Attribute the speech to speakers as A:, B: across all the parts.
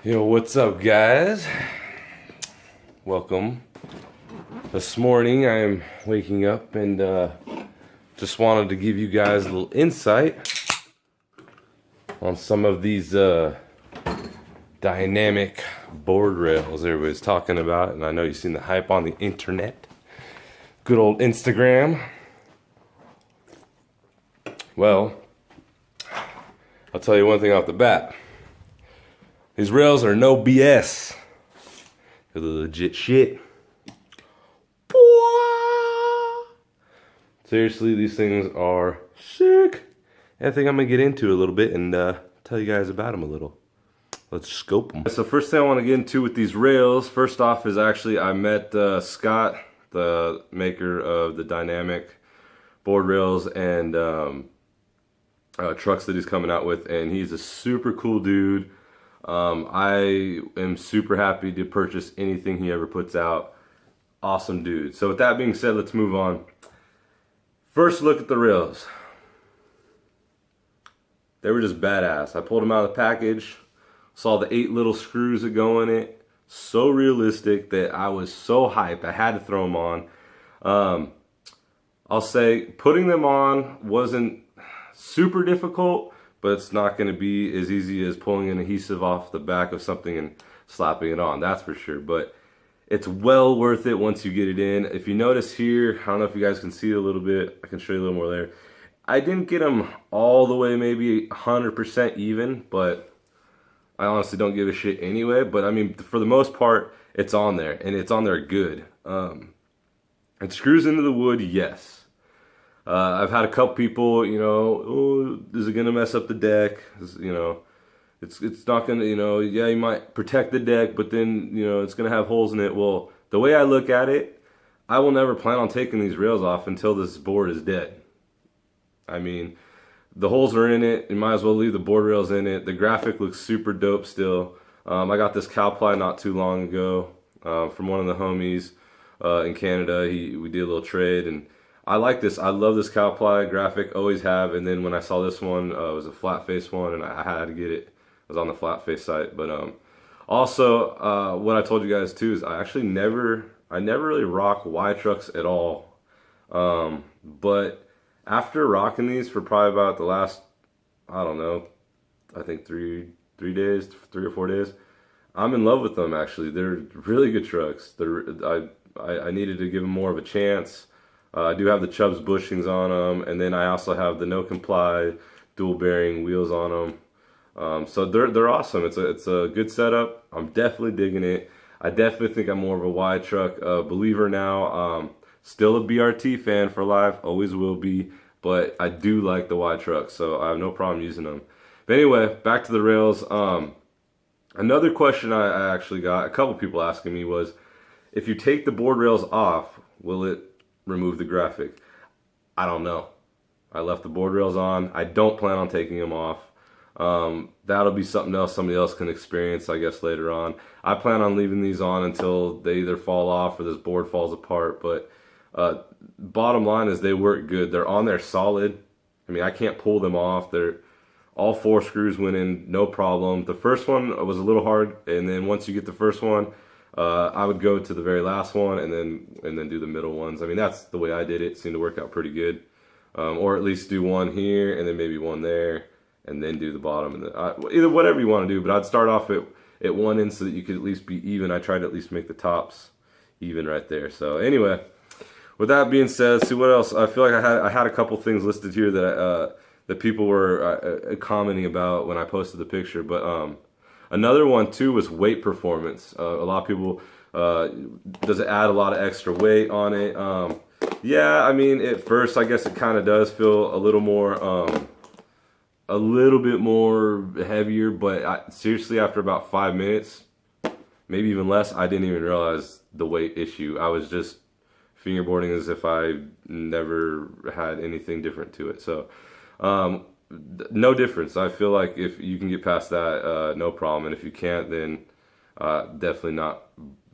A: Yo, what's up, guys? Welcome. This morning I am waking up and just wanted to give you guys a little insight on some of these dynamic board rails everybody's talking about, and I know you've seen the hype on the internet. Good old Instagram. Well, I'll tell you one thing off the bat. These rails are no BS. They're legit shit. Seriously, these things are sick. And I think I'm going to get into it a little bit and tell you guys about them a little. Let's scope them. So first thing I want to get into with these rails, first off is actually I met Scott, the maker of the dynamic board rails and trucks that he's coming out with. And he's a super cool dude. I am super happy to purchase anything he ever puts out. Awesome dude. So with that being said, let's move on. First look at the rails. They were just badass. I pulled them out of the package, saw the 8 little screws that go in it. So realistic that I was so hyped. I had to throw them on. I'll say putting them on wasn't super difficult, but it's not going to be as easy as pulling an adhesive off the back of something and slapping it on, that's for sure. But it's well worth it once you get it in. If you notice here, I don't know if you guys can see it a little bit. I can show you a little more there. I didn't get them all the way maybe 100% even, but I honestly don't give a shit anyway. But I mean, for the most part, it's on there, and it's on there good. It screws into the wood, yes. I've had a couple people, you know, oh, is it gonna mess up the deck? You know, it's not gonna, you know, yeah, you might protect the deck, but then, you know, it's gonna have holes in it. Well, the way I look at it, I will never plan on taking these rails off until this board is dead. I mean, the holes are in it. You might as well leave the board rails in it. The graphic looks super dope still. I got this Cowply not too long ago from one of the homies in Canada. We did a little trade, and I like this. I love this Cowply graphic, always have. And then when I saw this one, it was a flat face one, and I had to get it. It was on the flat face site. But also, what I told you guys too is I never really rock Y trucks at all. But after rocking these for probably about the last, I don't know, I think three or 4 days, I'm in love with them. Actually, they're really good trucks. I needed to give them more of a chance. I do have the Chubbs bushings on them, and then I also have the No Comply dual bearing wheels on them. So they're awesome. It's a good setup. I'm definitely digging it. I definitely think I'm more of a Y truck believer now. Still a BRT fan for life, always will be, but I do like the Y truck, so I have no problem using them. But anyway, back to the rails. Another question I actually got, a couple people asking me was, if you take the board rails off, will it remove the graphic? I don't know. I left the board rails on. I don't plan on taking them off. That'll be something else somebody else can experience, I guess, later on. I plan on leaving these on until they either fall off or this board falls apart. But bottom line is they work good. They're on there solid. I mean, I can't pull them off. All 4 screws went in, no problem. The first one was a little hard, and then once you get the first one, I would go to the very last one and then do the middle ones. I mean, that's the way I did it. It seemed to work out pretty good. Or at least do one here and then maybe one there and then do the bottom. And either whatever you want to do, but I'd start off at one end so that you could at least be even. I tried to at least make the tops even right there. So anyway, with that being said, let's see what else. I feel like I had a couple things listed here that people were commenting about when I posted the picture, but another one too was weight performance. A lot of people, does it add a lot of extra weight on it? Yeah, I mean, at first I guess it kind of does feel a little bit more heavier, but seriously, after about 5 minutes, maybe even less, I didn't even realize the weight issue. I was just fingerboarding as if I never had anything different to it. So, no difference. I feel like if you can get past that, no problem. And if you can't, then definitely not.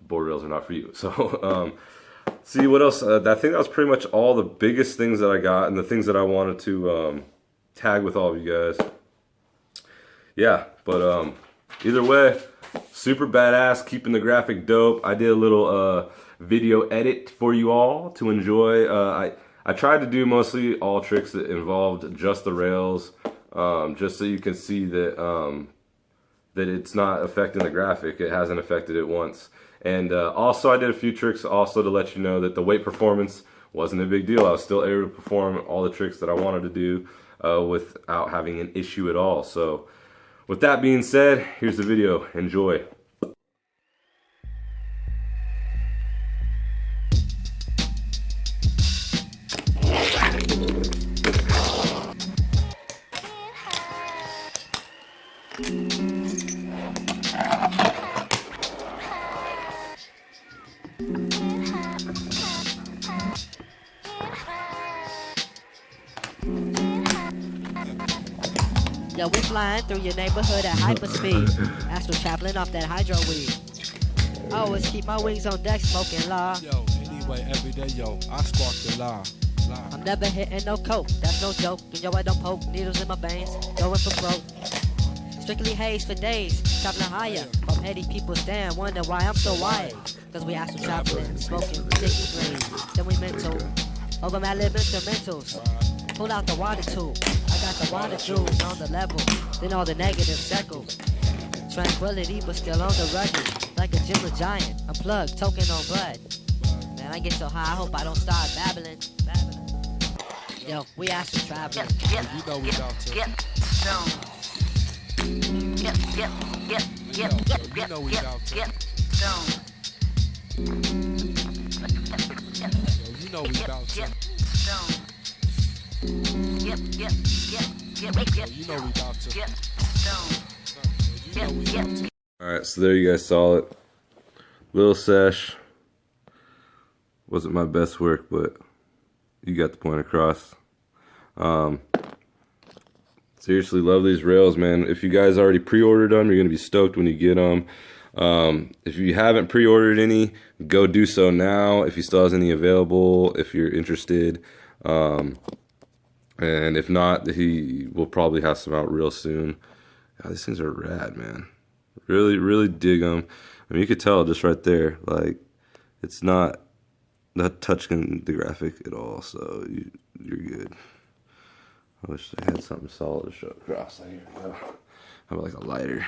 A: Board rails are not for you. So, see what else. I think that was pretty much all the biggest things that I got and the things that I wanted to tag with all of you guys. Yeah, but either way, super badass, keeping the graphic dope. I did a little video edit for you all to enjoy. I tried to do mostly all tricks that involved just the rails, just so you can see that that it's not affecting the graphic. It hasn't affected it once. And also I did a few tricks also to let you know that the weight performance wasn't a big deal. I was still able to perform all the tricks that I wanted to do without having an issue at all. So with that being said, here's the video. Enjoy.
B: Yo, we flying through your neighborhood at hyperspeed. Astral traveling off that hydro weed. I always keep my wings on deck, smoking law.
C: Yo, anyway, every day, yo, I spark the law.
B: I'm never hitting no coke, that's no joke. Yo, I don't poke needles in my veins, going for broke. Strictly haze for days, traveling higher. From 80 people stand, wonder why I'm so wired. Cause we astral traveling, smoking sticky green. Then we mental, over my lib instrumentals. Pull out the water tool. I got the water jewels on the level. Then all the negatives settle. Tranquility, but still on the rugged. Like a gym giant. Unplugged, token on blood. Man, I get so high, I hope I don't start babbling. Yo, we astral traveling.
C: You know we about to. You know we about to. You know we about to. You know we about to.
A: Alright, so there you guys saw it. Little sesh. Wasn't my best work, but you got the point across. Seriously, love these rails, man. If you guys already pre-ordered them, you're going to be stoked when you get them. If you haven't pre-ordered any, go do so now. If he still has any available, if you're interested. And if not, he will probably have some out real soon. God, these things are rad, man. Really, really dig them. I mean, you could tell just right there, like, it's not touching the graphic at all, so you're good. I wish I had something solid to show across. Here we go. How about like a lighter?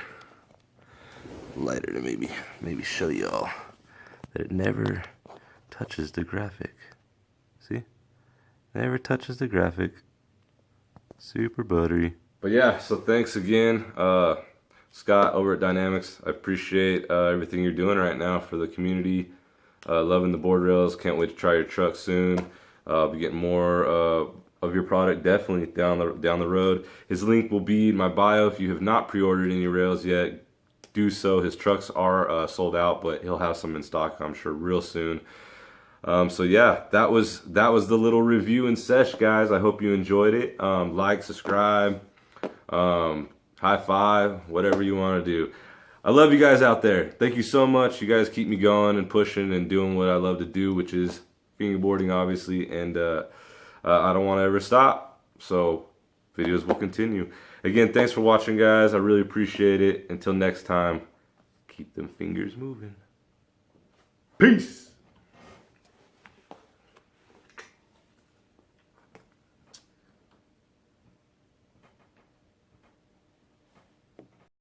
A: Lighter to maybe show y'all that it never touches the graphic. See? Never touches the graphic. Super buttery. But yeah, so thanks again, Scott over at Dynamics. I appreciate everything you're doing right now for the community. Loving the board rails. Can't wait to try your truck soon. Be getting more of your product definitely down the road. His link will be in my bio. If you have not pre-ordered any rails yet, do so. His trucks are sold out, but he'll have some in stock, I'm sure, real soon. So yeah, that was the little review and sesh, guys. I hope you enjoyed it. Like, subscribe, high five, whatever you want to do. I love you guys out there. Thank you so much. You guys keep me going and pushing and doing what I love to do, which is fingerboarding, obviously, and I don't want to ever stop. So videos will continue. Again, thanks for watching, guys. I really appreciate it. Until next time, keep them fingers moving. Peace.